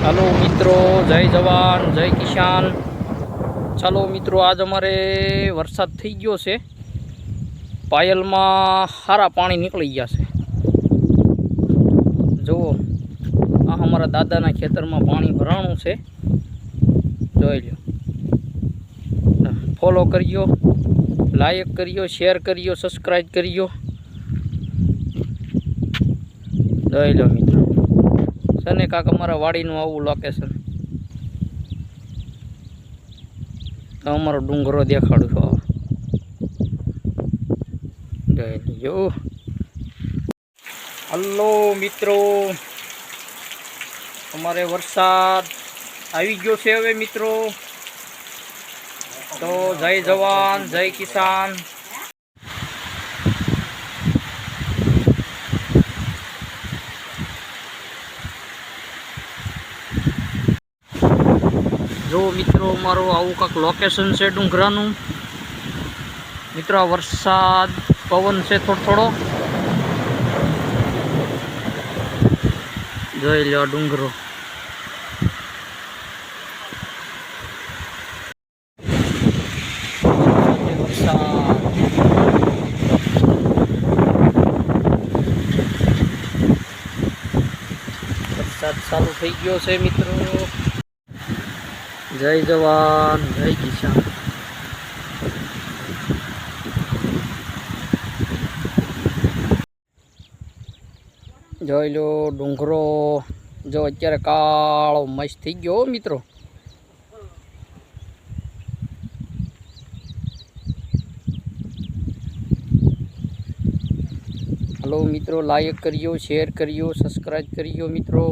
Hello मित्रों, जय जवान जय किसान। चलो मित्रों, आज अमरे वरसाद थी गयो से। पायल में सारा पानी निकली गया से। जो आ हमारा दादा खेतर में पानी भराणु से। जोई लो, फॉलो करियो, लाइक करियो, शेयर करियो, सब्सक्राइब करियो। जोई लो मित्रों, सने काक अमरा वाड़ीनु आवुं लोकेशन। तो अमरो डूंगरो देखाड़ू छो। जो हलो मित्रों, अमरे वरसाद आई गयो छे हवे मित्रों। तो जय जवान जय किसान। जो मित्रों, मारो आवुं काक लोकेशन से डूंगरानु। मित्रों, वरसाद पवन से थोड़ो थोड़ो। जोई लो डूंगरो। वरसाद चालू थई गयो छे मित्रों। जय जवान जय किसान। જોઈ લો ડુંગરો, જો અત્યારે કાળો મસ્ત થઈ ગયો મિત્રો। हेलो मित्रों, लाइक करियो, शेयर करियो, सब्सक्राइब करियो मित्रों।